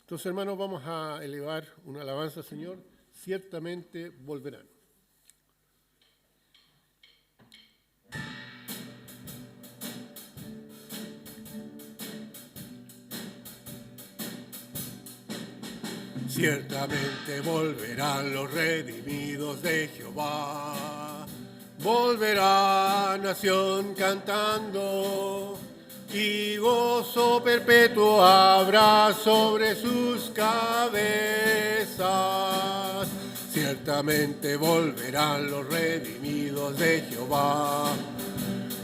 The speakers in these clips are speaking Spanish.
Entonces, hermanos, vamos a elevar una alabanza al Señor. Ciertamente volverán. Ciertamente volverán los redimidos de Jehová. Volverá nación cantando, y gozo perpetuo habrá sobre sus cabezas. Ciertamente volverán los redimidos de Jehová.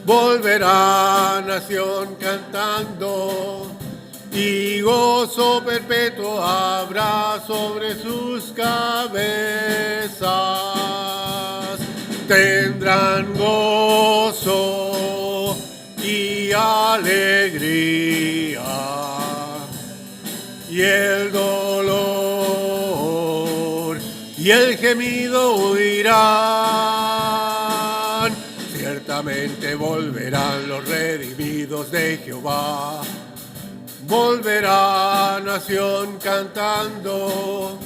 Volverá nación cantando, y gozo perpetuo habrá sobre sus cabezas. Tendrán gozo y alegría, y el dolor y el gemido huirán. Ciertamente volverán los redimidos de Jehová. Volverá nación cantando,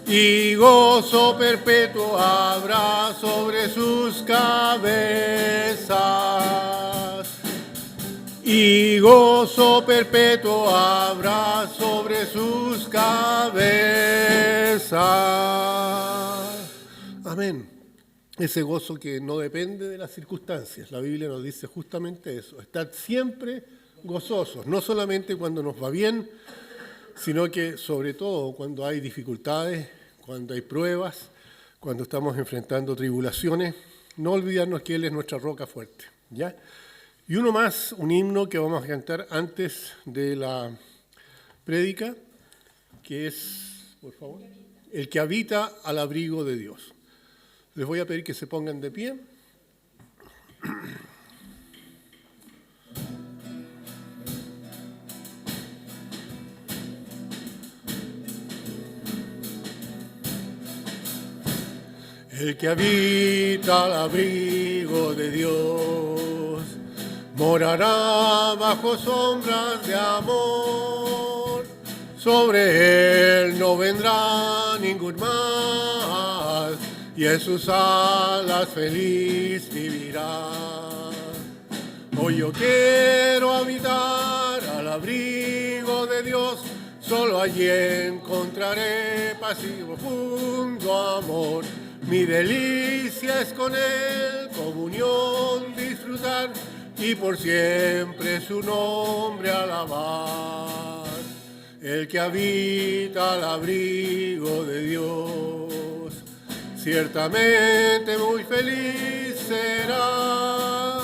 y gozo perpetuo habrá sobre sus cabezas. Y gozo perpetuo habrá sobre sus cabezas. Amén. Ese gozo que no depende de las circunstancias. La Biblia nos dice justamente eso. Estad siempre gozosos, no solamente cuando nos va bien, sino que sobre todo cuando hay dificultades, cuando hay pruebas, cuando estamos enfrentando tribulaciones, no olvidarnos que Él es nuestra roca fuerte, ¿ya? Y uno más, un himno que vamos a cantar antes de la prédica, que es, por favor, el que habita al abrigo de Dios. Les voy a pedir que se pongan de pie. El que habita al abrigo de Dios morará bajo sombras de amor. Sobre él no vendrá ningún mal, y en sus alas feliz vivirá. Hoy yo quiero habitar al abrigo de Dios, solo allí encontraré paz y profundo amor. Mi delicia es con Él, comunión disfrutar, y por siempre su nombre alabar. El que habita al abrigo de Dios, ciertamente muy feliz será.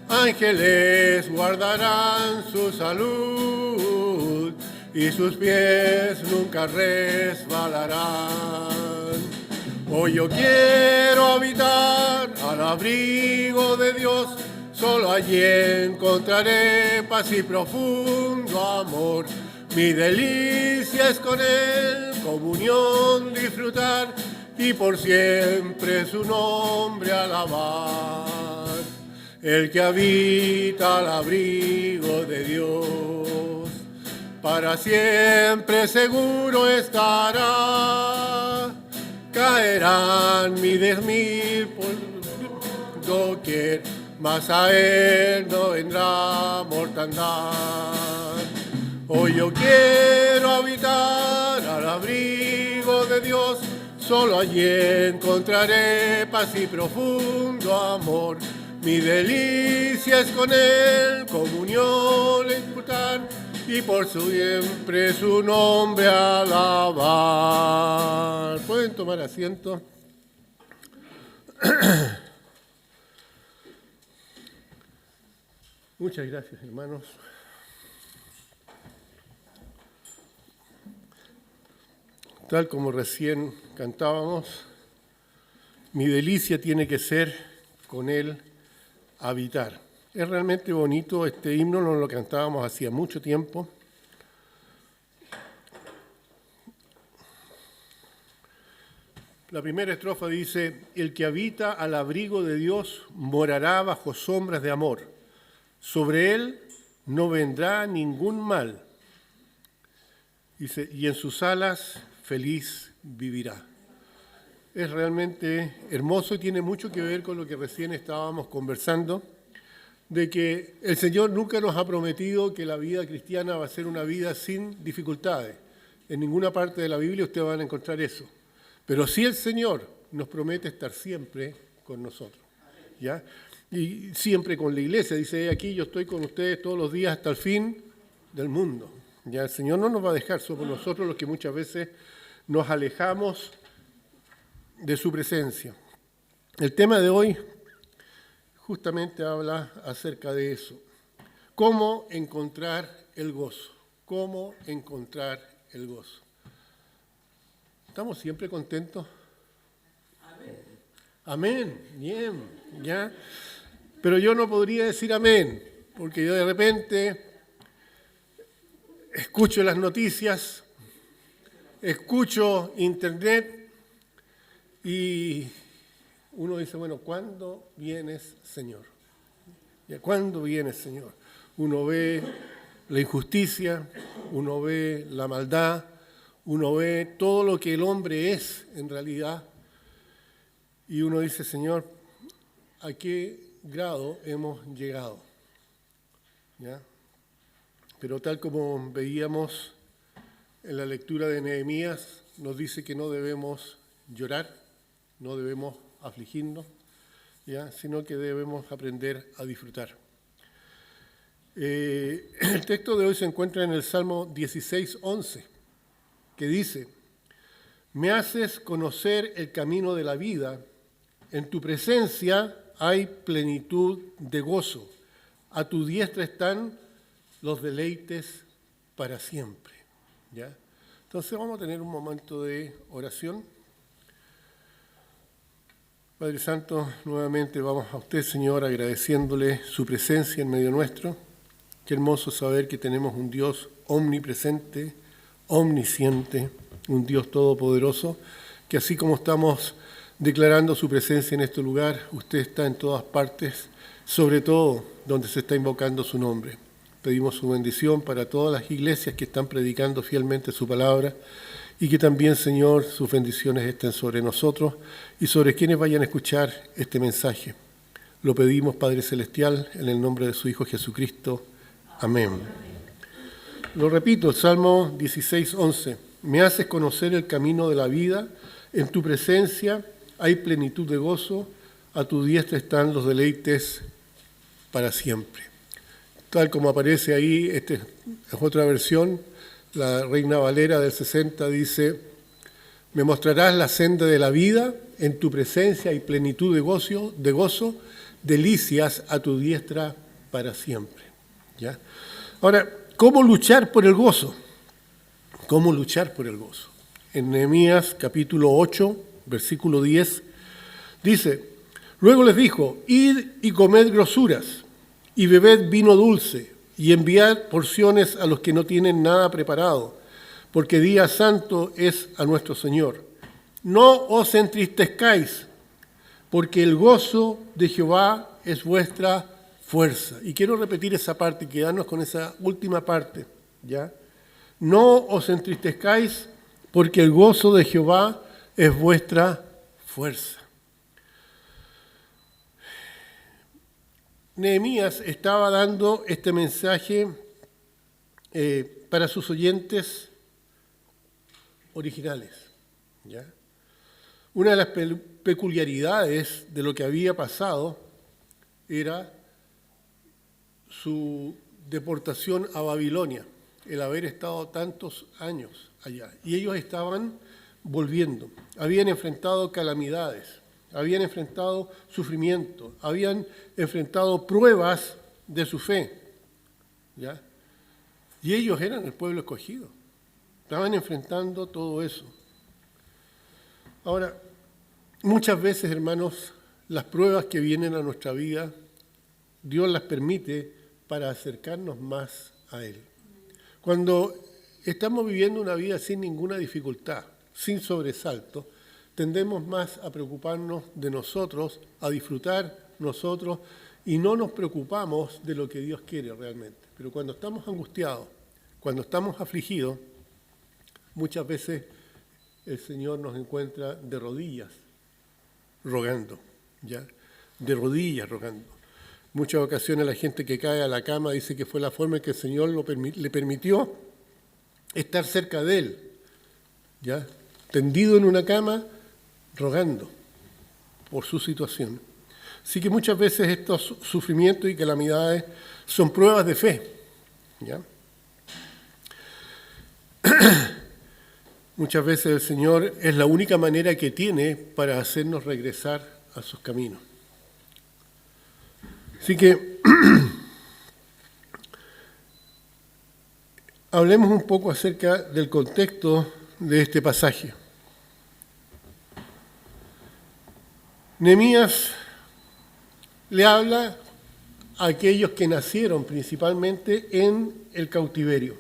Ángeles guardarán su salud, y sus pies nunca resbalarán. Hoy yo quiero habitar al abrigo de Dios, solo allí encontraré paz y profundo amor. Mi delicia es con Él, comunión disfrutar, y por siempre su nombre alabar. El que habita al abrigo de Dios, para siempre seguro estará. Caerán miles mil por doquier, mas a Él no vendrá mortandad. Hoy yo quiero habitar al abrigo de Dios, solo allí encontraré paz y profundo amor. Mi delicia es con Él, comunión disfrutar, y por siempre su nombre alabar. ¿Pueden tomar asiento? Muchas gracias, hermanos. Tal como recién cantábamos, mi delicia tiene que ser con Él habitar. Es realmente bonito este himno, nos lo cantábamos hacía mucho tiempo. La primera estrofa dice: el que habita al abrigo de Dios morará bajo sombras de amor. Sobre él no vendrá ningún mal, Dice, y en sus alas feliz vivirá. Es realmente hermoso y tiene mucho que ver con lo que recién estábamos conversando, de que el Señor nunca nos ha prometido que la vida cristiana va a ser una vida sin dificultades. En ninguna parte de la Biblia ustedes van a encontrar eso. Pero sí el Señor nos promete estar siempre con nosotros, ¿ya? Y siempre con la iglesia. Dice, aquí yo estoy con ustedes todos los días hasta el fin del mundo. Ya el Señor no nos va a dejar, somos nosotros los que muchas veces nos alejamos de su presencia. El tema de hoy justamente habla acerca de eso. ¿Cómo encontrar el gozo? ¿Cómo encontrar el gozo? ¿Estamos siempre contentos? Amén. Bien, ¿ya? Pero yo no podría decir amén, porque yo de repente escucho las noticias, escucho internet y uno dice, bueno, ¿cuándo vienes, Señor? ¿Ya? ¿Cuándo vienes, Señor? Uno ve la injusticia, uno ve la maldad, uno ve todo lo que el hombre es en realidad y uno dice, Señor, ¿a qué grado hemos llegado? ¿Ya? Pero tal como veíamos en la lectura de Nehemías, nos dice que no debemos llorar, no debemos afligirnos, ¿ya? Sino que debemos aprender a disfrutar. El texto de hoy se encuentra en el Salmo 16:11, que dice, me haces conocer el camino de la vida, en tu presencia hay plenitud de gozo, a tu diestra están los deleites para siempre. ¿Ya? Entonces vamos a tener un momento de oración. Padre Santo, nuevamente vamos a usted, Señor, agradeciéndole su presencia en medio nuestro. Qué hermoso saber que tenemos un Dios omnipresente, omnisciente, un Dios todopoderoso, que así como estamos declarando su presencia en este lugar, usted está en todas partes, sobre todo donde se está invocando su nombre. Pedimos su bendición para todas las iglesias que están predicando fielmente su palabra y que también, Señor, sus bendiciones estén sobre nosotros y sobre quienes vayan a escuchar este mensaje. Lo pedimos, Padre Celestial, en el nombre de su Hijo Jesucristo. Amén. Lo repito, el Salmo 16:11. Me haces conocer el camino de la vida, en tu presencia hay plenitud de gozo, a tu diestra están los deleites para siempre. Tal como aparece ahí, esta es otra versión, la Reina Valera del 60 dice, me mostrarás la senda de la vida, en tu presencia hay plenitud de gozo, delicias a tu diestra para siempre. ¿Ya? Ahora, ¿cómo luchar por el gozo? ¿Cómo luchar por el gozo? En Nehemías capítulo 8, versículo 10, dice, luego les dijo, id y comed grosuras, y bebed vino dulce, y enviad porciones a los que no tienen nada preparado, porque día santo es a nuestro Señor. No os entristezcáis, porque el gozo de Jehová es vuestra fuerza. Y quiero repetir esa parte y quedarnos con esa última parte, ¿ya? No os entristezcáis, porque el gozo de Jehová es vuestra fuerza. Nehemías estaba dando este mensaje para sus oyentes originales, ¿ya? Una de las peculiaridades de lo que había pasado era su deportación a Babilonia, el haber estado tantos años allá. Y ellos estaban volviendo, habían enfrentado calamidades, habían enfrentado sufrimiento, habían enfrentado pruebas de su fe, ¿ya? Y ellos eran el pueblo escogido, estaban enfrentando todo eso. Ahora, muchas veces, hermanos, las pruebas que vienen a nuestra vida, Dios las permite para acercarnos más a Él. Cuando estamos viviendo una vida sin ninguna dificultad, sin sobresalto, tendemos más a preocuparnos de nosotros, a disfrutar nosotros, y no nos preocupamos de lo que Dios quiere realmente. Pero cuando estamos angustiados, cuando estamos afligidos, muchas veces el Señor nos encuentra de rodillas, rogando, ¿ya? De rodillas rogando. Muchas ocasiones la gente que cae a la cama dice que fue la forma en que el Señor le permitió estar cerca de Él, ¿ya? Tendido en una cama, rogando por su situación. Así que muchas veces estos sufrimientos y calamidades son pruebas de fe, ¿ya? Muchas veces el Señor es la única manera que tiene para hacernos regresar a sus caminos. Así que hablemos un poco acerca del contexto de este pasaje. Nehemías le habla a aquellos que nacieron principalmente en el cautiverio,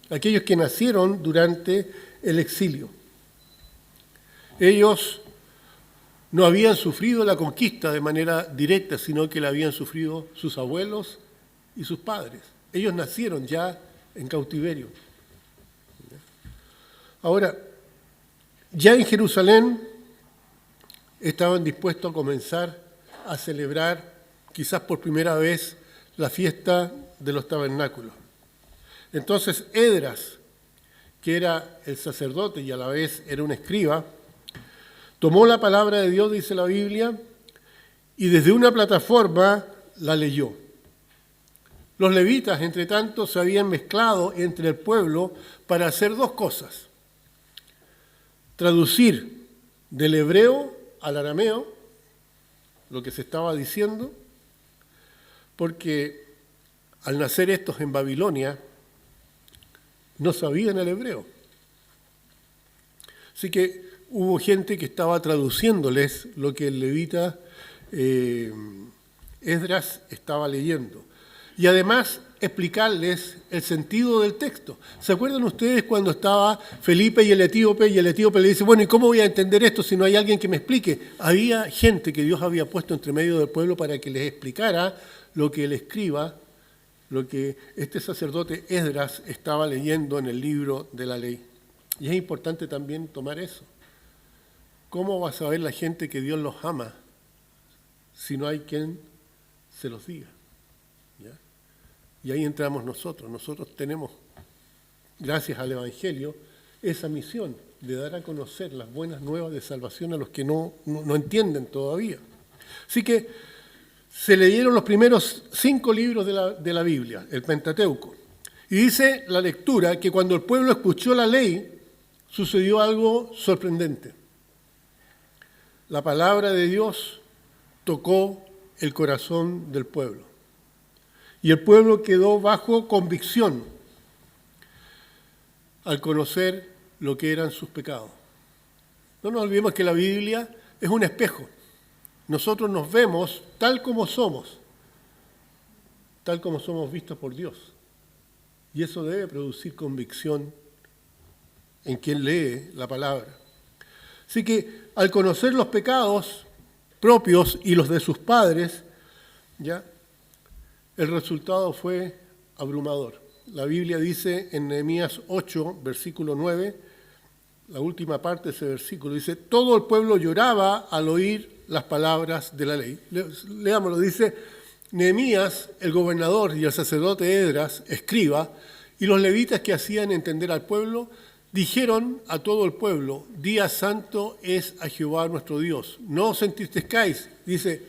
aquellos que nacieron durante el exilio. Ellos no habían sufrido la conquista de manera directa, sino que la habían sufrido sus abuelos y sus padres. Ellos nacieron ya en cautiverio. Ahora, ya en Jerusalén estaban dispuestos a comenzar a celebrar, quizás por primera vez, la fiesta de los tabernáculos. Entonces, Esdras, que era el sacerdote y a la vez era un escriba, tomó la palabra de Dios, dice la Biblia, y desde una plataforma la leyó. Los levitas, entre tanto, se habían mezclado entre el pueblo para hacer dos cosas: traducir del hebreo al arameo lo que se estaba diciendo, porque al nacer estos en Babilonia no sabían el hebreo. Así que hubo gente que estaba traduciéndoles lo que el levita Esdras estaba leyendo. Y además explicarles el sentido del texto. ¿Se acuerdan ustedes cuando estaba Felipe y el etíope le dice, bueno, ¿y cómo voy a entender esto si no hay alguien que me explique? Había gente que Dios había puesto entre medio del pueblo para que les explicara lo que el escriba, lo que este sacerdote Esdras estaba leyendo en el libro de la ley. Y es importante también tomar eso. ¿Cómo va a saber la gente que Dios los ama si no hay quien se los diga? ¿Ya? Y ahí entramos nosotros. Nosotros tenemos, gracias al Evangelio, esa misión de dar a conocer las buenas nuevas de salvación a los que no entienden todavía. Así que se leyeron los primeros 5 libros de la Biblia, el Pentateuco. Y dice la lectura que cuando el pueblo escuchó la ley, sucedió algo sorprendente. La palabra de Dios tocó el corazón del pueblo. Y el pueblo quedó bajo convicción al conocer lo que eran sus pecados. No nos olvidemos que la Biblia es un espejo. Nosotros nos vemos tal como somos vistos por Dios. Y eso debe producir convicción en quien lee la palabra. Así que al conocer los pecados propios y los de sus padres, ya el resultado fue abrumador. La Biblia dice en Nehemías 8, versículo 9, la última parte de ese versículo, dice, todo el pueblo lloraba al oír las palabras de la ley. Leámoslo, dice, Nehemías, el gobernador, y el sacerdote Esdras, escriba, y los levitas que hacían entender al pueblo, dijeron a todo el pueblo, día santo es a Jehová nuestro Dios. No os entristezcáis, dice,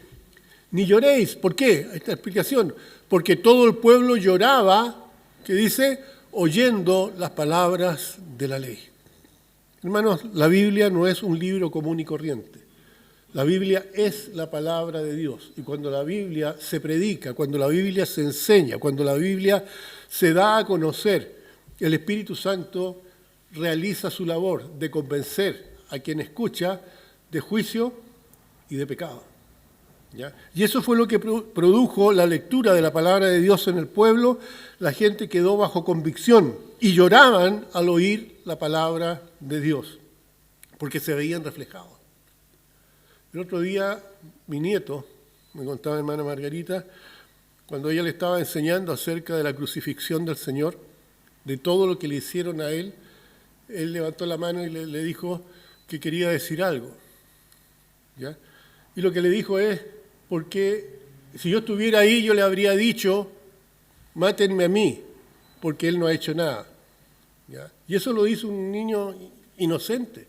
ni lloréis. ¿Por qué? Esta explicación. Porque todo el pueblo lloraba, que dice, oyendo las palabras de la ley. Hermanos, la Biblia no es un libro común y corriente. La Biblia es la palabra de Dios. Y cuando la Biblia se predica, cuando la Biblia se enseña, cuando la Biblia se da a conocer, el Espíritu Santo realiza su labor de convencer a quien escucha de juicio y de pecado. ¿Ya? Y eso fue lo que produjo la lectura de la palabra de Dios en el pueblo. La gente quedó bajo convicción y lloraban al oír la palabra de Dios, porque se veían reflejados. El otro día mi nieto, me contaba hermana Margarita, cuando ella le estaba enseñando acerca de la crucifixión del Señor, de todo lo que le hicieron a él, él levantó la mano y le dijo que quería decir algo. ¿Ya? Y lo que le dijo es, porque si yo estuviera ahí yo le habría dicho, mátenme a mí, porque él no ha hecho nada. ¿Ya? Y eso lo hizo un niño inocente.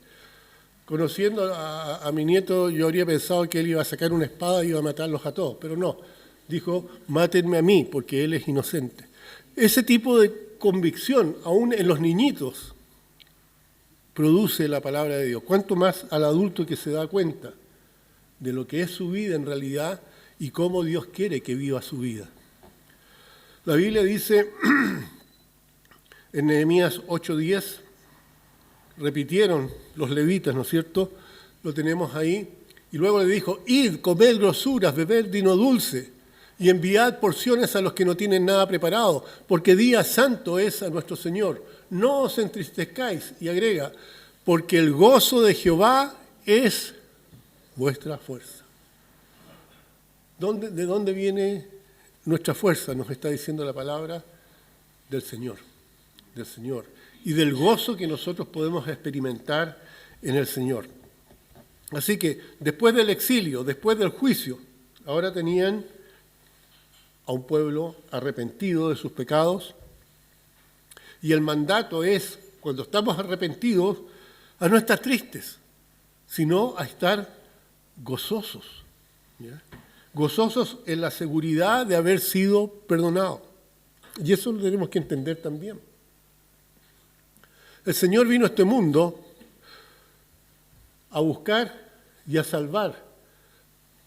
Conociendo a mi nieto, yo habría pensado que él iba a sacar una espada y iba a matarlos a todos, pero no. Dijo, mátenme a mí, porque él es inocente. Ese tipo de convicción, aún en los niñitos, produce la palabra de Dios. Cuanto más al adulto que se da cuenta de lo que es su vida en realidad y cómo Dios quiere que viva su vida. La Biblia dice en Nehemías 8:10, repitieron los levitas, ¿no es cierto? Lo tenemos ahí. Y luego le dijo, id, comed grosuras, bebed vino dulce y enviad porciones a los que no tienen nada preparado, porque día santo es a nuestro Señor. No os entristezcáis, y agrega, porque el gozo de Jehová es vuestra fuerza. ¿De dónde viene nuestra fuerza? Nos está diciendo la palabra del Señor, del Señor. Y del gozo que nosotros podemos experimentar en el Señor. Así que después del exilio, después del juicio, ahora tenían a un pueblo arrepentido de sus pecados. Y el mandato es, cuando estamos arrepentidos, a no estar tristes, sino a estar gozosos. ¿Ya? Gozosos en la seguridad de haber sido perdonados. Y eso lo tenemos que entender también. El Señor vino a este mundo a buscar y a salvar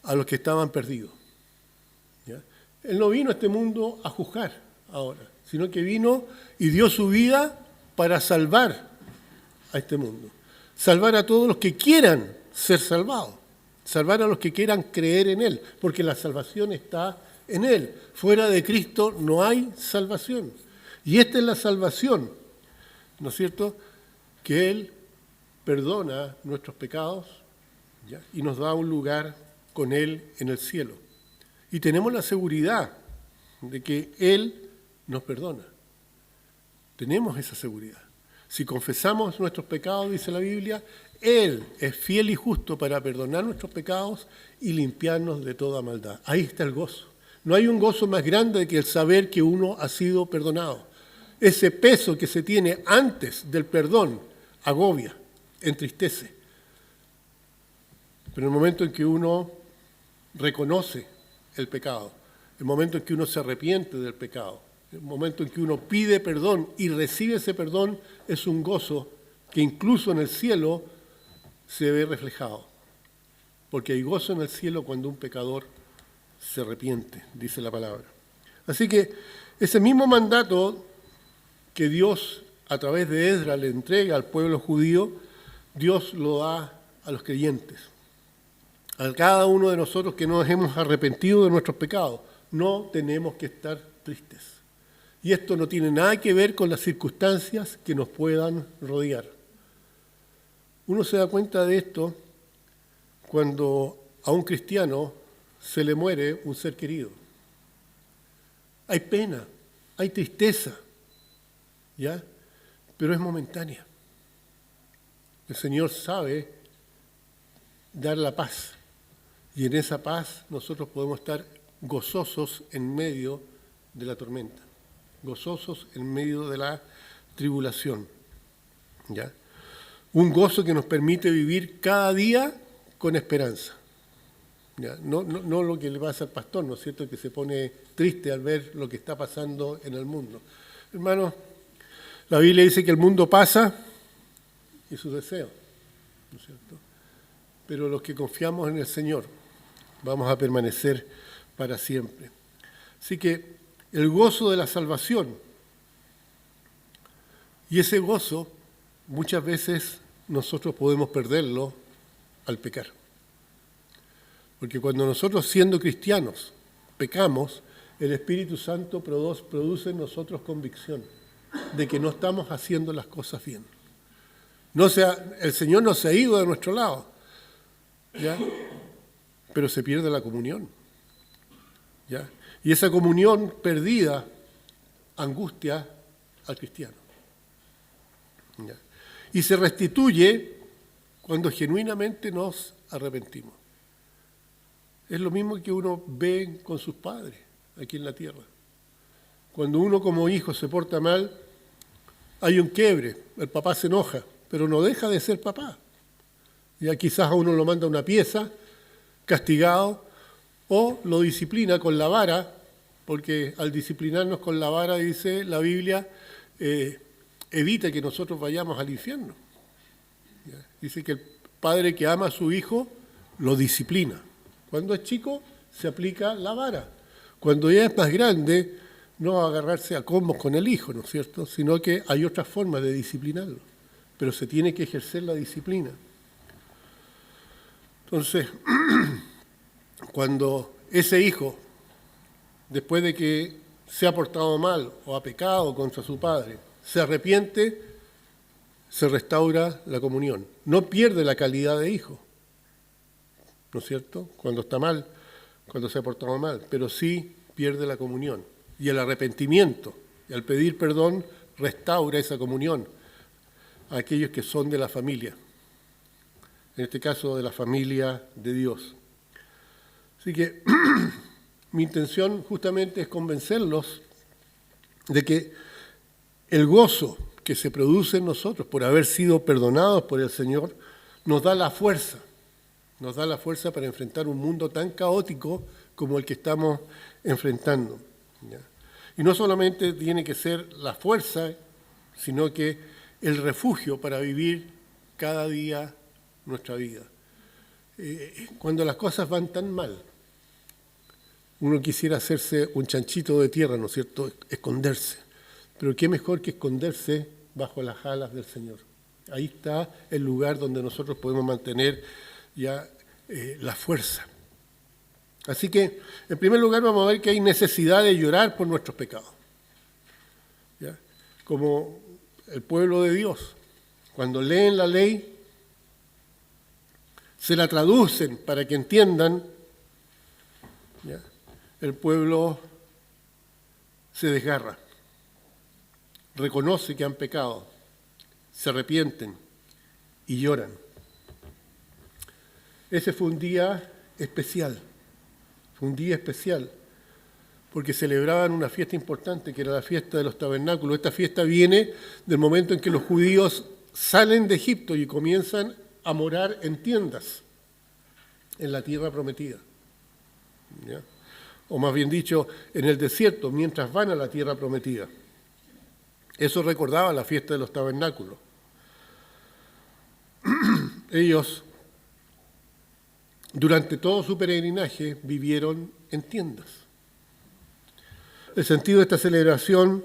a los que estaban perdidos. ¿Ya? Él no vino a este mundo a juzgar ahora, sino que vino y dio su vida para salvar a este mundo. Salvar a todos los que quieran ser salvados. Salvar a los que quieran creer en Él, porque la salvación está en Él. Fuera de Cristo no hay salvación. Y esta es la salvación, ¿no es cierto? Que Él perdona nuestros pecados, ¿ya? Y nos da un lugar con Él en el cielo. Y tenemos la seguridad de que Él nos perdona. Tenemos esa seguridad. Si confesamos nuestros pecados, dice la Biblia, Él es fiel y justo para perdonar nuestros pecados y limpiarnos de toda maldad. Ahí está el gozo. No hay un gozo más grande que el saber que uno ha sido perdonado. Ese peso que se tiene antes del perdón agobia, entristece. Pero en el momento en que uno reconoce el pecado, el momento en que uno se arrepiente del pecado, el momento en que uno pide perdón y recibe ese perdón, es un gozo que incluso en el cielo se ve reflejado. Porque hay gozo en el cielo cuando un pecador se arrepiente, dice la palabra. Así que ese mismo mandato que Dios a través de Esdras le entrega al pueblo judío, Dios lo da a los creyentes. A cada uno de nosotros que nos hemos arrepentido de nuestros pecados, no tenemos que estar tristes. Y esto no tiene nada que ver con las circunstancias que nos puedan rodear. Uno se da cuenta de esto cuando a un cristiano se le muere un ser querido. Hay pena, hay tristeza, ¿ya? Pero es momentánea. El Señor sabe dar la paz. Y en esa paz nosotros podemos estar gozosos en medio de la tormenta, gozosos en medio de la tribulación. ¿Ya? Un gozo que nos permite vivir cada día con esperanza. ¿Ya? No lo que le pasa al pastor, ¿no es cierto?, que se pone triste al ver lo que está pasando en el mundo. Hermanos, la Biblia dice que el mundo pasa y sus deseos, ¿no es cierto? Pero los que confiamos en el Señor vamos a permanecer para siempre. Así que el gozo de la salvación, y ese gozo muchas veces nosotros podemos perderlo al pecar. Porque cuando nosotros, siendo cristianos, pecamos, el Espíritu Santo produce en nosotros convicción de que no estamos haciendo las cosas bien. El Señor no se ha ido de nuestro lado, ¿ya? Pero se pierde la comunión, ¿ya? Y esa comunión perdida angustia al cristiano, ¿ya? y se restituye cuando genuinamente nos arrepentimos. Es lo mismo que uno ve con sus padres aquí en la tierra. Cuando uno como hijo se porta mal, hay un quiebre, el papá se enoja, pero no deja de ser papá. Ya quizás a uno lo manda a una pieza, castigado, o lo disciplina con la vara, porque al disciplinarnos con la vara, dice la Biblia, evita que nosotros vayamos al infierno. ¿Ya? Dice que el padre que ama a su hijo lo disciplina. Cuando es chico, se aplica la vara. Cuando ya es más grande, no va a agarrarse a combos con el hijo, ¿no es cierto? Sino que hay otras formas de disciplinarlo. Pero se tiene que ejercer la disciplina. Entonces, cuando ese hijo, después de que se ha portado mal o ha pecado contra su padre, se arrepiente, se restaura la comunión. No pierde la calidad de hijo, ¿no es cierto? Cuando está mal, cuando se ha portado mal, pero sí pierde la comunión. Y el arrepentimiento, y al pedir perdón, restaura esa comunión a aquellos que son de la familia, en este caso de la familia de Dios. Así que mi intención justamente es convencerlos de que el gozo que se produce en nosotros por haber sido perdonados por el Señor nos da la fuerza para enfrentar un mundo tan caótico como el que estamos enfrentando. ¿Ya? Y no solamente tiene que ser la fuerza, sino que el refugio para vivir cada día nuestra vida. Cuando las cosas van tan mal, uno quisiera hacerse un chanchito de tierra, ¿no es cierto?, esconderse. Pero qué mejor que esconderse bajo las alas del Señor. Ahí está el lugar donde nosotros podemos mantener ya la fuerza. Así que, en primer lugar, vamos a ver que hay necesidad de llorar por nuestros pecados. ¿Ya? Como el pueblo de Dios, cuando leen la ley, se la traducen para que entiendan, ¿ya? El pueblo se desgarra, reconoce que han pecado, se arrepienten y lloran. Ese fue un día especial, porque celebraban una fiesta importante, que era la fiesta de los tabernáculos. Esta fiesta viene del momento en que los judíos salen de Egipto y comienzan a morar en tiendas en la tierra prometida. ¿Ya? O más bien dicho, en el desierto, mientras van a la tierra prometida. Eso recordaba la fiesta de los tabernáculos. Ellos, durante todo su peregrinaje, vivieron en tiendas. El sentido de esta celebración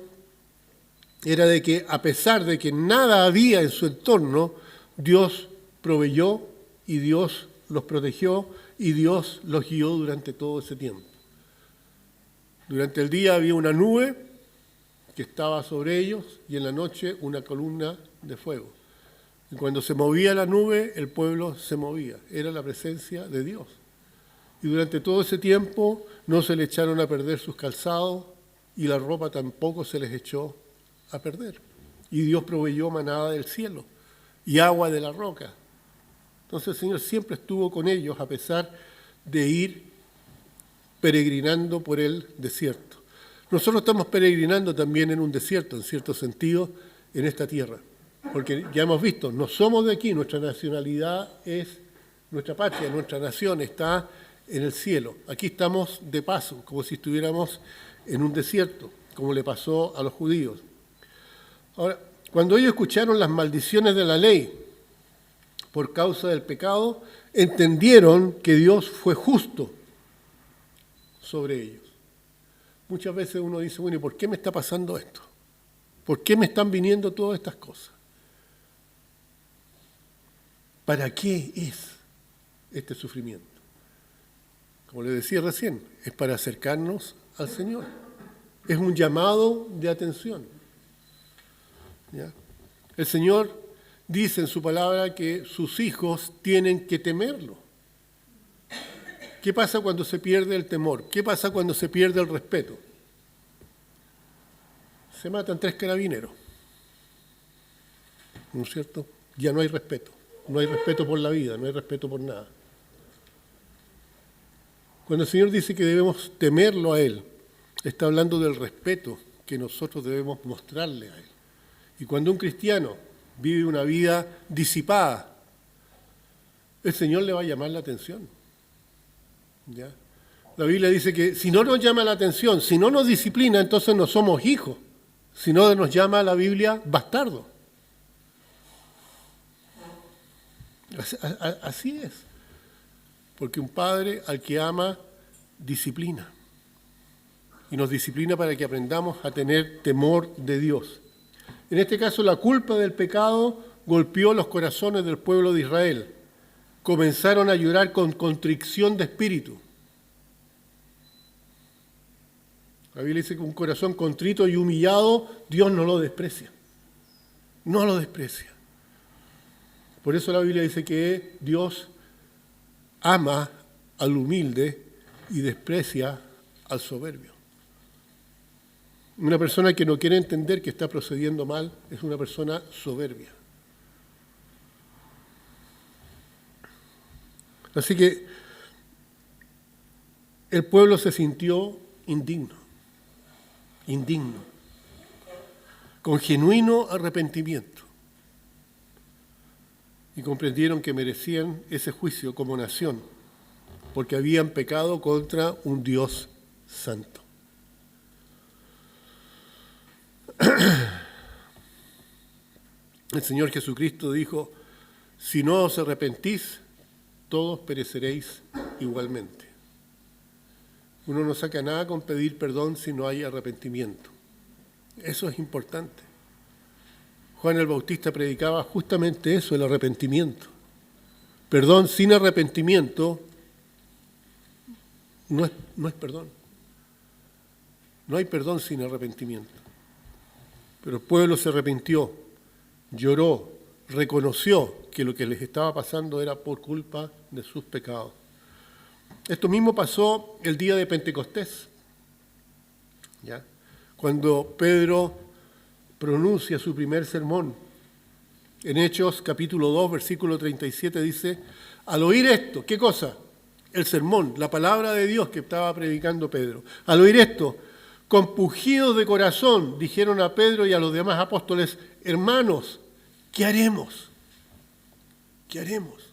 era de que, a pesar de que nada había en su entorno, Dios proveyó y Dios los protegió y Dios los guió durante todo ese tiempo. Durante el día había una nube que estaba sobre ellos y en la noche una columna de fuego. Y cuando se movía la nube, el pueblo se movía. Era la presencia de Dios. Y durante todo ese tiempo no se le echaron a perder sus calzados y la ropa tampoco se les echó a perder. Y Dios proveyó manada del cielo y agua de la roca. Entonces el Señor siempre estuvo con ellos a pesar de ir peregrinando por el desierto. Nosotros estamos peregrinando también en un desierto, en cierto sentido, en esta tierra. Porque ya hemos visto, no somos de aquí, nuestra nacionalidad es, nuestra patria, nuestra nación está en el cielo. Aquí estamos de paso, como si estuviéramos en un desierto, como le pasó a los judíos. Ahora, cuando ellos escucharon las maldiciones de la ley por causa del pecado, entendieron que Dios fue justo sobre ellos. Muchas veces uno dice, bueno, ¿y por qué me está pasando esto? ¿Por qué me están viniendo todas estas cosas? ¿Para qué es este sufrimiento? Como le decía recién, es para acercarnos al Señor. Es un llamado de atención. ¿Ya? El Señor dice en su palabra que sus hijos tienen que temerlo. ¿Qué pasa cuando se pierde el temor? ¿Qué pasa cuando se pierde el respeto? Se matan 3 carabineros, ¿no es cierto? ya no hay respeto. No hay respeto por la vida, no hay respeto por nada. Cuando el Señor dice que debemos temerlo a Él, está hablando del respeto que nosotros debemos mostrarle a Él. Y cuando un cristiano vive una vida disipada, el Señor le va a llamar la atención. ¿Ya? La Biblia dice que si no nos llama la atención, si no nos disciplina, entonces no somos hijos. Si no nos llama la Biblia bastardo. Así es. Porque un padre al que ama, disciplina. Y nos disciplina para que aprendamos a tener temor de Dios. En este caso, la culpa del pecado golpeó los corazones del pueblo de Israel. Comenzaron a llorar con contrición de espíritu. La Biblia dice que un corazón contrito y humillado, Dios no lo desprecia. No lo desprecia. Por eso la Biblia dice que Dios ama al humilde y desprecia al soberbio. Una persona que no quiere entender que está procediendo mal es una persona soberbia. Así que el pueblo se sintió indigno, con genuino arrepentimiento. Y comprendieron que merecían ese juicio como nación, porque habían pecado contra un Dios santo. El Señor Jesucristo dijo, si no os arrepentís, todos pereceréis igualmente. Uno no saca nada con pedir perdón si no hay arrepentimiento. Eso es importante. Juan el Bautista predicaba justamente eso, el arrepentimiento. Perdón sin arrepentimiento no es perdón. No hay perdón sin arrepentimiento. Pero el pueblo se arrepintió, lloró, reconoció que lo que les estaba pasando era por culpa de sus pecados. Esto mismo pasó el día de Pentecostés, ¿ya? Cuando Pedro pronuncia su primer sermón. En Hechos capítulo 2, versículo 37 dice, al oír esto, ¿qué cosa? El sermón, la palabra de Dios que estaba predicando Pedro. Al oír esto, compungidos de corazón, dijeron a Pedro y a los demás apóstoles, hermanos, ¿qué haremos? ¿Qué haremos?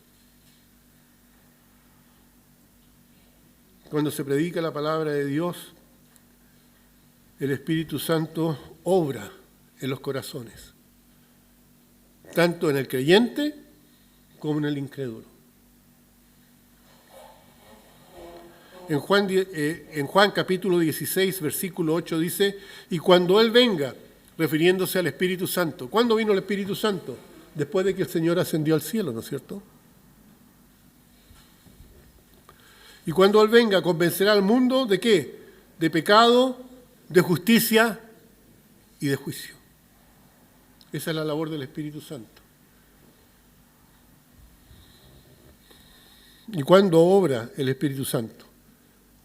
Cuando se predica la palabra de Dios, el Espíritu Santo obra en los corazones, tanto en el creyente como en el incrédulo. En Juan capítulo 16, versículo 8 dice, y cuando Él venga, refiriéndose al Espíritu Santo. ¿Cuándo vino el Espíritu Santo? Después de que el Señor ascendió al cielo, ¿no es cierto? Y cuando Él venga, convencerá al mundo ¿de qué? De pecado, de justicia y de juicio. Esa es la labor del Espíritu Santo. ¿Y cuándo obra el Espíritu Santo?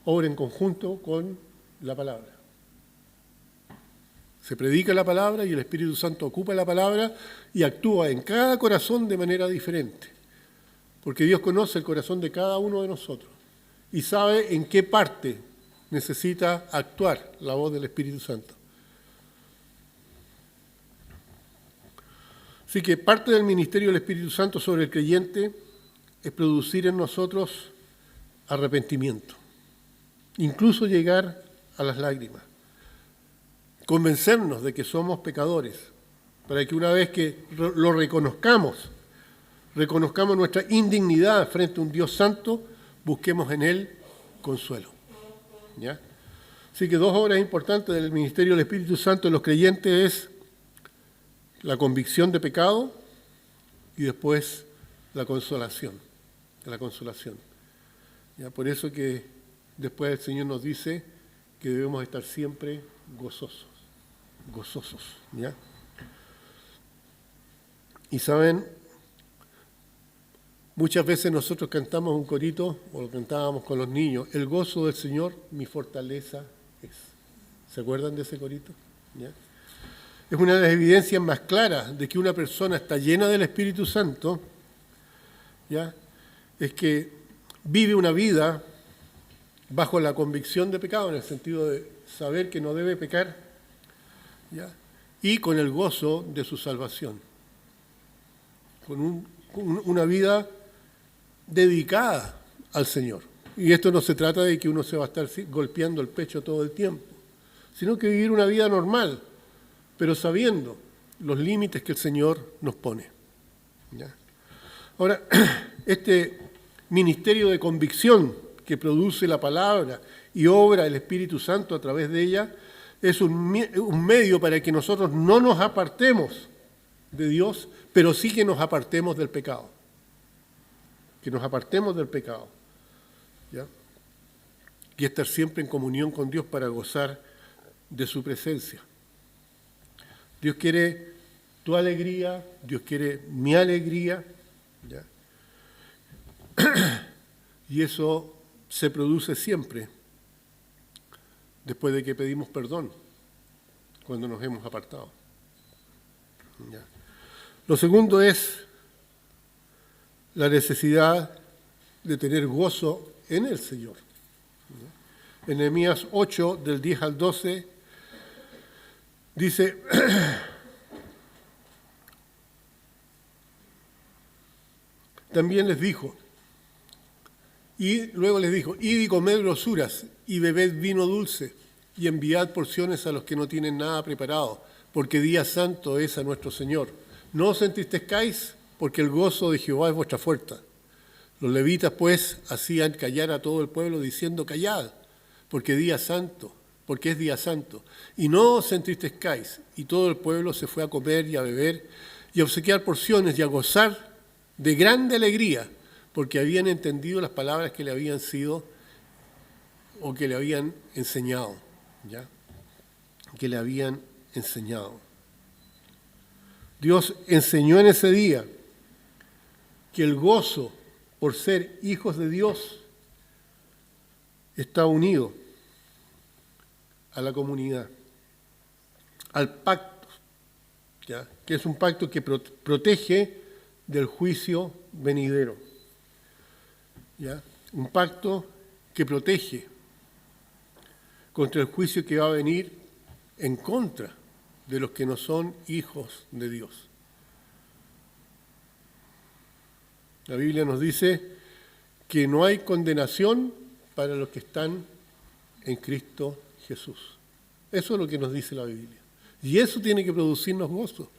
Obra en conjunto con la palabra. Se predica la palabra y el Espíritu Santo ocupa la palabra y actúa en cada corazón de manera diferente. Porque Dios conoce el corazón de cada uno de nosotros y sabe en qué parte necesita actuar la voz del Espíritu Santo. Así que parte del ministerio del Espíritu Santo sobre el creyente es producir en nosotros arrepentimiento, incluso llegar a las lágrimas, convencernos de que somos pecadores, para que una vez que lo reconozcamos nuestra indignidad frente a un Dios santo, busquemos en Él consuelo. ¿Ya? Así que dos obras importantes del ministerio del Espíritu Santo en los creyentes es la convicción de pecado y después la consolación. ¿Ya? Por eso que después el Señor nos dice que debemos estar siempre gozosos. ¿Ya? Y saben, muchas veces nosotros cantamos un corito, o lo cantábamos con los niños, el gozo del Señor mi fortaleza es. ¿Se acuerdan de ese corito? ¿Ya? Es una de las evidencias más claras de que una persona está llena del Espíritu Santo, ¿ya? Es que vive una vida bajo la convicción de pecado, en el sentido de saber que no debe pecar, ¿ya? Y con el gozo de su salvación, con una vida dedicada al Señor. Y esto no se trata de que uno se va a estar golpeando el pecho todo el tiempo, sino que vivir una vida normal, pero sabiendo los límites que el Señor nos pone, ¿ya? Ahora, este ministerio de convicción que produce la palabra y obra el Espíritu Santo a través de ella es un medio para que nosotros no nos apartemos de Dios, pero sí que nos apartemos del pecado. Que nos apartemos del pecado, ¿ya? Y estar siempre en comunión con Dios para gozar de su presencia. Dios quiere tu alegría, Dios quiere mi alegría, ¿ya? Y eso se produce siempre después de que pedimos perdón, cuando nos hemos apartado, ¿ya? Lo segundo es la necesidad de tener gozo en el Señor, ¿ya? En Nehemías 8, del 10 al 12, dice: también les dijo, y luego les dijo, id y comed grosuras y bebed vino dulce y enviad porciones a los que no tienen nada preparado, porque día santo es a nuestro Señor. No os entristezcáis, porque el gozo de Jehová es vuestra fuerza. Los levitas pues hacían callar a todo el pueblo diciendo: callad, porque es día santo. Y no os entristezcáis. Y todo el pueblo se fue a comer y a beber y a obsequiar porciones y a gozar de grande alegría, porque habían entendido las palabras que le habían sido o que le habían enseñado, ¿ya? Que le habían enseñado. Dios enseñó en ese día que el gozo por ser hijos de Dios está unido a la comunidad, al pacto, ¿ya? Que es un pacto que protege del juicio venidero, ¿ya? Un pacto que protege contra el juicio que va a venir en contra de los que no son hijos de Dios. La Biblia nos dice que no hay condenación para los que están en Cristo Jesús. Eso es lo que nos dice la Biblia. Y eso tiene que producirnos gozo,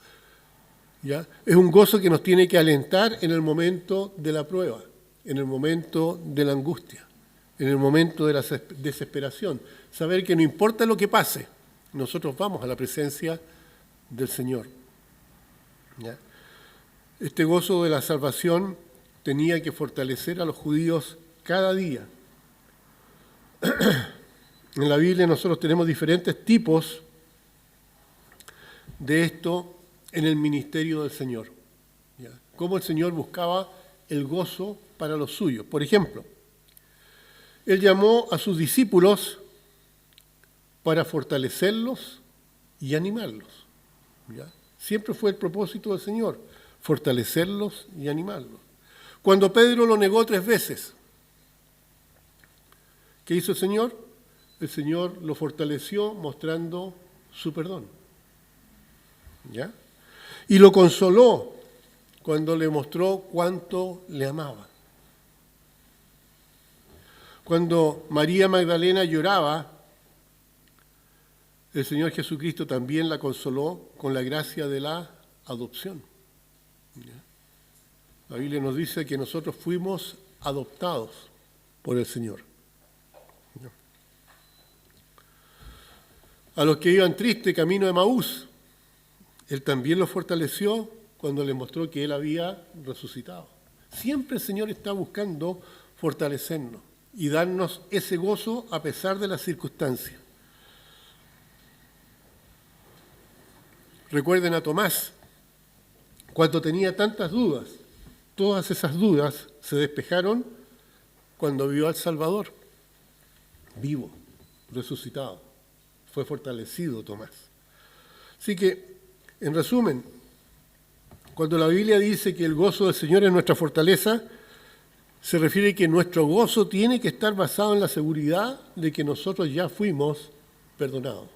¿ya? Es un gozo que nos tiene que alentar en el momento de la prueba, en el momento de la angustia, en el momento de la desesperación. Saber que no importa lo que pase, nosotros vamos a la presencia del Señor, ¿ya? Este gozo de la salvación tenía que fortalecer a los judíos cada día. En la Biblia nosotros tenemos diferentes tipos de esto en el ministerio del Señor, ¿ya? Cómo el Señor buscaba el gozo para los suyos. Por ejemplo, Él llamó a sus discípulos para fortalecerlos y animarlos, ¿ya? Siempre fue el propósito del Señor, fortalecerlos y animarlos. Cuando Pedro lo negó 3 veces, ¿qué hizo el Señor? El Señor lo fortaleció mostrando su perdón, ¿ya? Y lo consoló cuando le mostró cuánto le amaba. Cuando María Magdalena lloraba, el Señor Jesucristo también la consoló con la gracia de la adopción, ¿ya? La Biblia nos dice que nosotros fuimos adoptados por el Señor, ¿ya? A los que iban tristes camino de Emaús, Él también los fortaleció cuando les mostró que Él había resucitado. Siempre el Señor está buscando fortalecernos y darnos ese gozo a pesar de las circunstancias. Recuerden a Tomás, cuando tenía tantas dudas. Todas esas dudas se despejaron cuando vio al Salvador, vivo, resucitado. Fue fortalecido Tomás. Así que En resumen, cuando la Biblia dice que el gozo del Señor es nuestra fortaleza, se refiere a que nuestro gozo tiene que estar basado en la seguridad de que nosotros ya fuimos perdonados,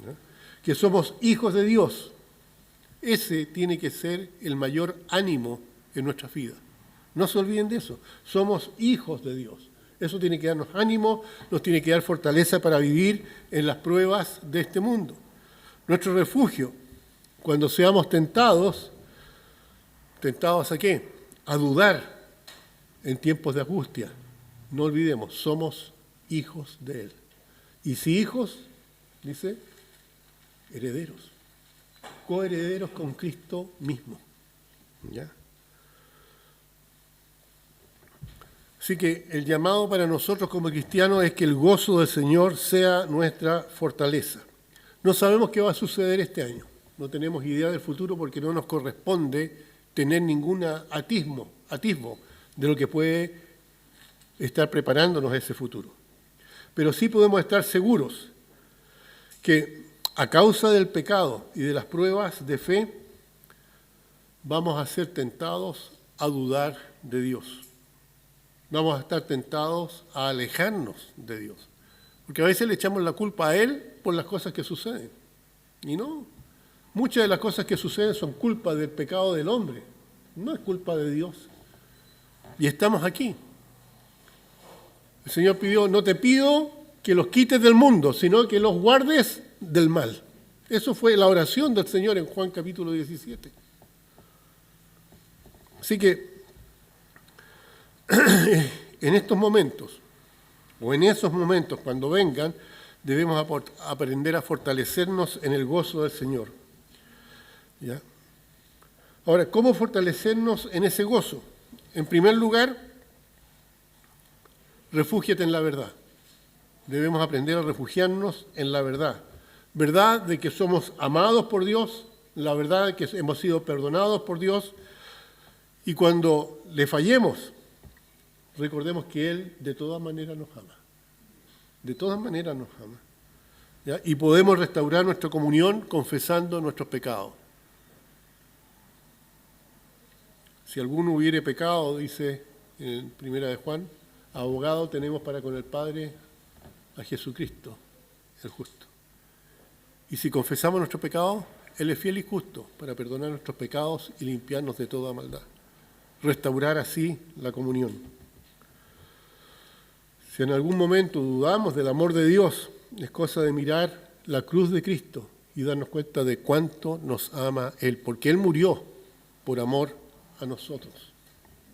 ¿no? Que somos hijos de Dios. Ese tiene que ser el mayor ánimo en nuestras vidas. No se olviden de eso. Somos hijos de Dios. Eso tiene que darnos ánimo, nos tiene que dar fortaleza para vivir en las pruebas de este mundo. Nuestro refugio, cuando seamos tentados, ¿tentados a qué? A dudar en tiempos de angustia. No olvidemos, somos hijos de Él. Y si hijos, dice, herederos, coherederos con Cristo mismo. ¿Ya? Así que el llamado para nosotros como cristianos es que el gozo del Señor sea nuestra fortaleza. No sabemos qué va a suceder este año. No tenemos idea del futuro porque no nos corresponde tener ningún atisbo de lo que puede estar preparándonos ese futuro. Pero sí podemos estar seguros que a causa del pecado y de las pruebas de fe, vamos a ser tentados a dudar de Dios. Vamos a estar tentados a alejarnos de Dios. Porque a veces le echamos la culpa a Él por las cosas que suceden. Y no, muchas de las cosas que suceden son culpa del pecado del hombre. No es culpa de Dios. Y estamos aquí. El Señor pidió, no te pido que los quites del mundo, sino que los guardes del mal. Eso fue la oración del Señor en Juan capítulo 17. Así que en estos momentos, o en esos momentos cuando vengan, debemos aprender a fortalecernos en el gozo del Señor. ¿Ya? Ahora, ¿cómo fortalecernos en ese gozo? En primer lugar, refúgiate en la verdad. Debemos aprender a refugiarnos en la verdad. Verdad de que somos amados por Dios, la verdad de que hemos sido perdonados por Dios, y cuando le fallemos, recordemos que Él de todas maneras nos ama. De todas maneras nos ama. ¿Ya? Y podemos restaurar nuestra comunión confesando nuestros pecados. Si alguno hubiere pecado, dice en 1 de Juan, abogado tenemos para con el Padre a Jesucristo, el justo. Y si confesamos nuestros pecados, Él es fiel y justo para perdonar nuestros pecados y limpiarnos de toda maldad. Restaurar así la comunión. Si en algún momento dudamos del amor de Dios, es cosa de mirar la cruz de Cristo y darnos cuenta de cuánto nos ama Él, porque Él murió por amor a nosotros.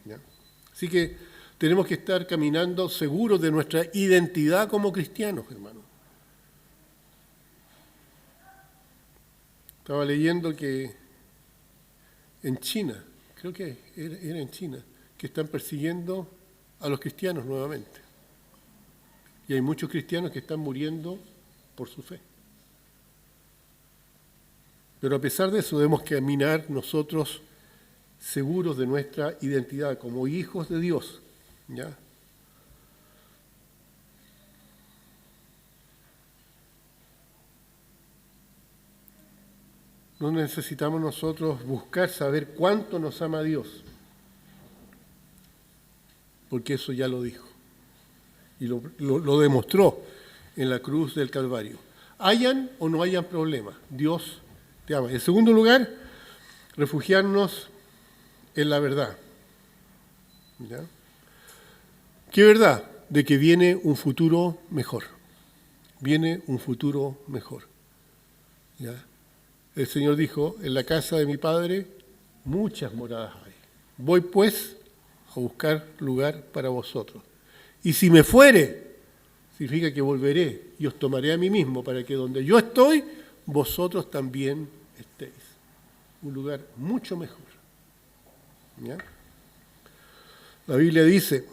¿Ya? Así que tenemos que estar caminando seguros de nuestra identidad como cristianos, hermanos. Estaba leyendo que en China, creo que era en China, que están persiguiendo a los cristianos nuevamente. Y hay muchos cristianos que están muriendo por su fe. Pero a pesar de eso debemos caminar nosotros seguros de nuestra identidad como hijos de Dios. ¿Ya? No necesitamos nosotros buscar saber cuánto nos ama Dios, porque eso ya lo dijo y lo demostró en la cruz del Calvario. Hayan o no hayan problemas, Dios te ama. En segundo lugar, refugiarnos en la verdad. ¿Ya? ¿Qué verdad? De que viene un futuro mejor. Viene un futuro mejor. ¿Ya? El Señor dijo, en la casa de mi Padre muchas moradas hay. Voy pues a buscar lugar para vosotros. Y si me fuere, significa que volveré y os tomaré a mí mismo para que donde yo estoy, vosotros también estéis. Un lugar mucho mejor. ¿Ya? La Biblia dice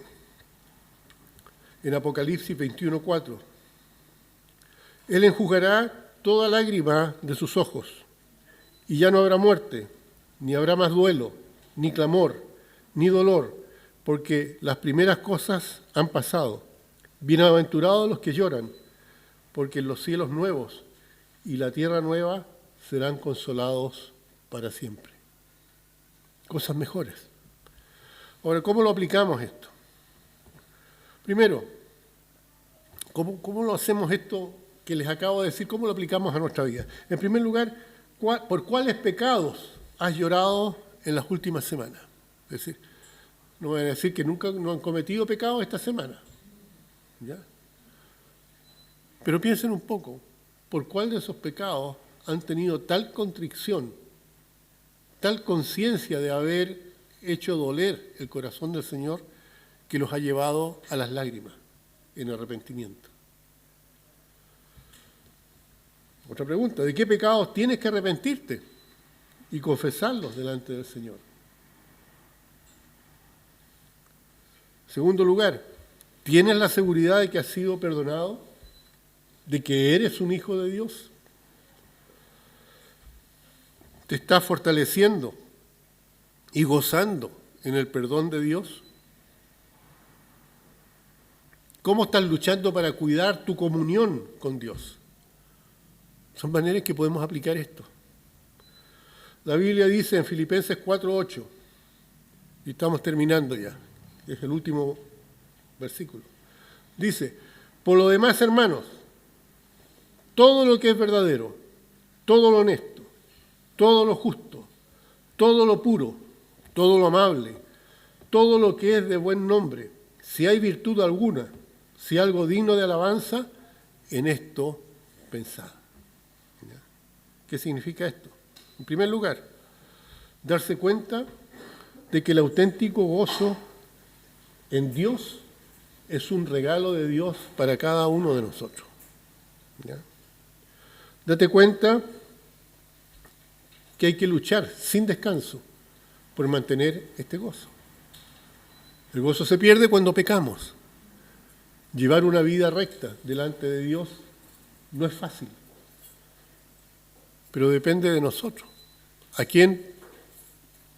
en Apocalipsis 21:4, Él enjugará toda lágrima de sus ojos, y ya no habrá muerte, ni habrá más duelo, ni clamor, ni dolor, porque las primeras cosas han pasado. Bienaventurados los que lloran, porque en los cielos nuevos y la tierra nueva serán consolados para siempre. Cosas mejores. Ahora, ¿cómo lo aplicamos esto? Primero, ¿cómo lo hacemos esto que les acabo de decir? ¿Cómo lo aplicamos a nuestra vida? En primer lugar, ¿por cuáles pecados has llorado en las últimas semanas? Es decir, no voy a decir que nunca no han cometido pecados esta semana, ¿ya? Pero piensen un poco, ¿por cuál de esos pecados han tenido tal contrición, tal conciencia de haber hecho doler el corazón del Señor que los ha llevado a las lágrimas en arrepentimiento? Otra pregunta, ¿de qué pecados tienes que arrepentirte y confesarlos delante del Señor? Segundo lugar, ¿tienes la seguridad de que has sido perdonado? ¿De que eres un hijo de Dios? ¿Te estás fortaleciendo y gozando en el perdón de Dios? ¿Cómo estás luchando para cuidar tu comunión con Dios? Son maneras que podemos aplicar esto. La Biblia dice en Filipenses 4:8, y estamos terminando ya, es el último versículo. Dice, por lo demás, hermanos, todo lo que es verdadero, todo lo honesto, todo lo justo, todo lo puro, todo lo amable, todo lo que es de buen nombre, si hay virtud alguna, si algo digno de alabanza, en esto pensad. ¿Ya? ¿Qué significa esto? En primer lugar, darse cuenta de que el auténtico gozo en Dios es un regalo de Dios para cada uno de nosotros. ¿Ya? Date cuenta que hay que luchar sin descanso por mantener este gozo. El gozo se pierde cuando pecamos. Llevar una vida recta delante de Dios no es fácil, pero depende de nosotros. ¿A quién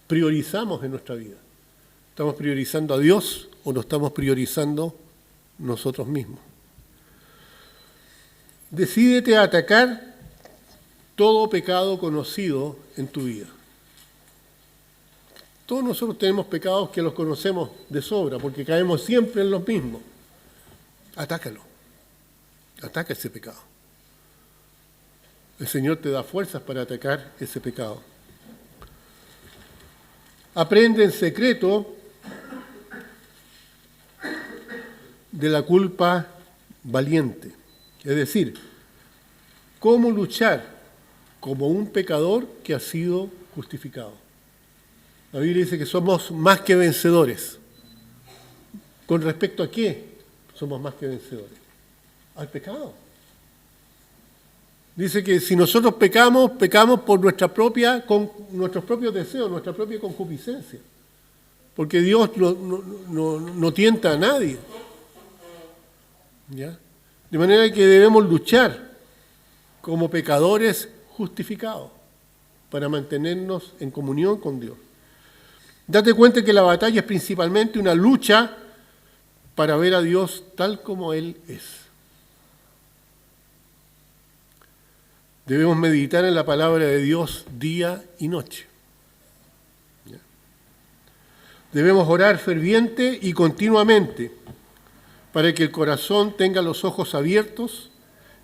priorizamos en nuestra vida? ¿Estamos priorizando a Dios o nos estamos priorizando nosotros mismos? Decídete a atacar todo pecado conocido en tu vida. Todos nosotros tenemos pecados que los conocemos de sobra, porque caemos siempre en los mismos. Atácalo. Ataca ese pecado. El Señor te da fuerzas para atacar ese pecado. Aprende en secreto de la culpa valiente. Es decir, cómo luchar como un pecador que ha sido justificado. La Biblia dice que somos más que vencedores. ¿Con respecto a qué somos más que vencedores? Al pecado. Dice que si nosotros pecamos por con nuestros propios deseos, nuestra propia concupiscencia. Porque Dios no tienta a nadie. ¿Ya? De manera que debemos luchar como pecadores justificados para mantenernos en comunión con Dios. Date cuenta que la batalla es principalmente una lucha para ver a Dios tal como Él es. Debemos meditar en la palabra de Dios día y noche. ¿Ya? Debemos orar ferviente y continuamente para que el corazón tenga los ojos abiertos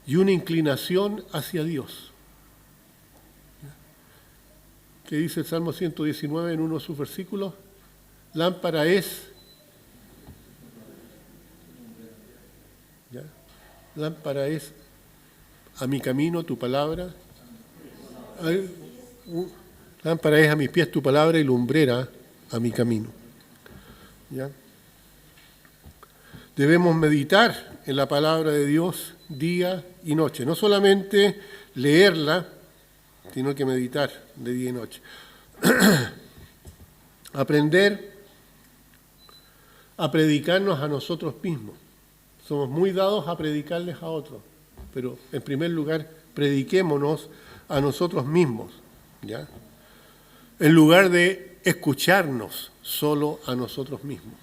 y una inclinación hacia Dios. ¿Qué dice el Salmo 119 en uno de sus versículos? Lámpara es, ¿ya? Lámpara es a mi camino tu palabra. Lámpara es a mis pies tu palabra y lumbrera a mi camino. ¿Ya? Debemos meditar en la palabra de Dios día y noche. No solamente leerla, sino que meditar de día y noche. Aprender a predicarnos a nosotros mismos. Somos muy dados a predicarles a otros, pero en primer lugar, prediquémonos a nosotros mismos, ¿ya? En lugar de escucharnos solo a nosotros mismos.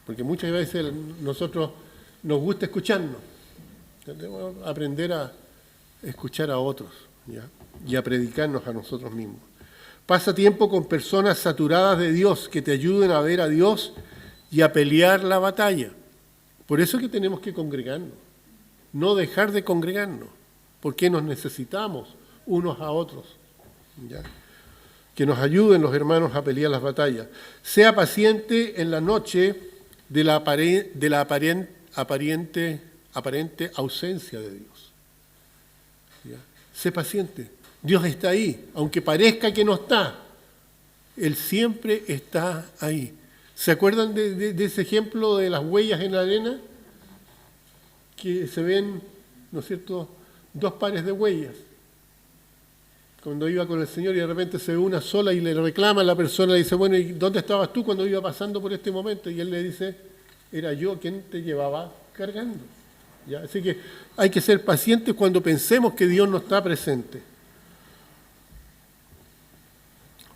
Porque muchas veces nosotros nos gusta escucharnos. Debemos aprender a escuchar a otros, ¿ya? Y a predicarnos a nosotros mismos. Pasa tiempo con personas saturadas de Dios que te ayuden a ver a Dios y a pelear la batalla. Por eso es que tenemos que congregarnos, no dejar de congregarnos, porque nos necesitamos unos a otros, ¿ya? Que nos ayuden los hermanos a pelear las batallas. Sea paciente en la noche de la aparente ausencia de Dios. ¿Ya? Sé paciente. Dios está ahí, aunque parezca que no está. Él siempre está ahí. ¿Se acuerdan de ese ejemplo de las huellas en la arena? Que se ven, ¿no es cierto?, 2 pares de huellas. Cuando iba con el Señor y de repente se ve una sola y le reclama a la persona, le dice, bueno, ¿y dónde estabas tú cuando iba pasando por este momento? Y él le dice, era yo quien te llevaba cargando. ¿Ya? Así que hay que ser pacientes cuando pensemos que Dios no está presente.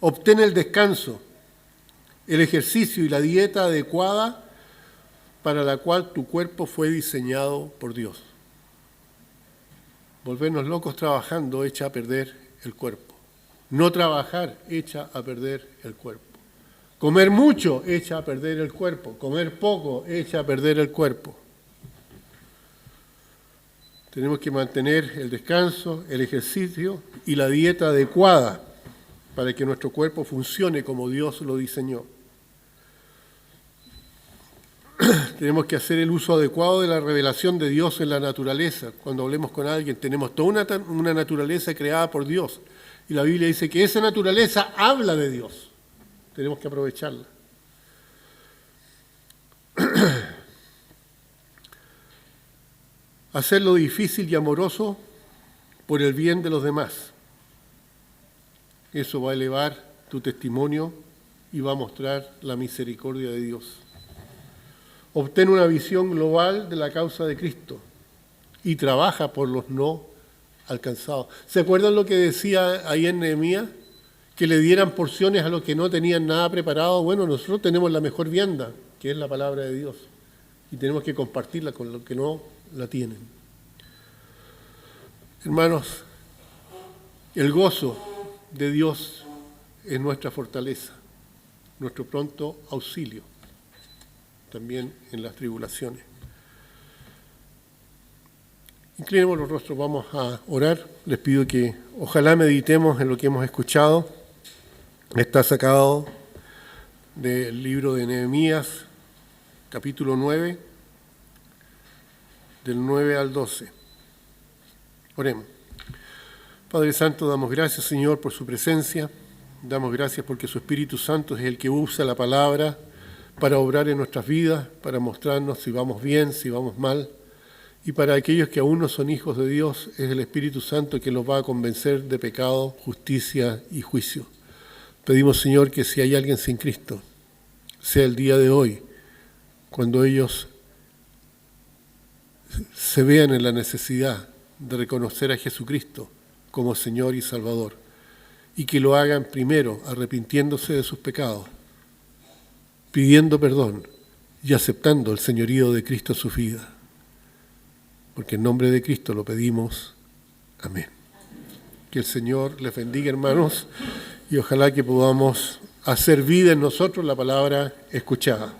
Obtén el descanso, el ejercicio y la dieta adecuada para la cual tu cuerpo fue diseñado por Dios. Volvernos locos trabajando echa a perder el cuerpo. No trabajar echa a perder el cuerpo. Comer mucho echa a perder el cuerpo. Comer poco echa a perder el cuerpo. Tenemos que mantener el descanso, el ejercicio y la dieta adecuada para que nuestro cuerpo funcione como Dios lo diseñó. Tenemos que hacer el uso adecuado de la revelación de Dios en la naturaleza. Cuando hablemos con alguien, tenemos toda una naturaleza creada por Dios. Y la Biblia dice que esa naturaleza habla de Dios. Tenemos que aprovecharla. Hacerlo difícil y amoroso por el bien de los demás. Eso va a elevar tu testimonio y va a mostrar la misericordia de Dios. Obtén una visión global de la causa de Cristo y trabaja por los no alcanzados. ¿Se acuerdan lo que decía ahí en Nehemías? Que le dieran porciones a los que no tenían nada preparado. Bueno, nosotros tenemos la mejor vianda, que es la palabra de Dios, y tenemos que compartirla con los que no la tienen. Hermanos, el gozo de Dios es nuestra fortaleza, nuestro pronto auxilio, también en las tribulaciones. Inclinemos los rostros, vamos a orar. Les pido que ojalá meditemos en lo que hemos escuchado. Está sacado del libro de Nehemías, capítulo 9, del 9 al 12. Oremos. Padre Santo, damos gracias, Señor, por su presencia. Damos gracias porque su Espíritu Santo es el que usa la palabra para obrar en nuestras vidas, para mostrarnos si vamos bien, si vamos mal. Y para aquellos que aún no son hijos de Dios, es el Espíritu Santo que los va a convencer de pecado, justicia y juicio. Pedimos, Señor, que si hay alguien sin Cristo, sea el día de hoy, cuando ellos se vean en la necesidad de reconocer a Jesucristo como Señor y Salvador, y que lo hagan primero arrepintiéndose de sus pecados, pidiendo perdón y aceptando el señorío de Cristo en su vida. Porque en nombre de Cristo lo pedimos. Amén. Que el Señor les bendiga, hermanos, y ojalá que podamos hacer vida en nosotros la palabra escuchada.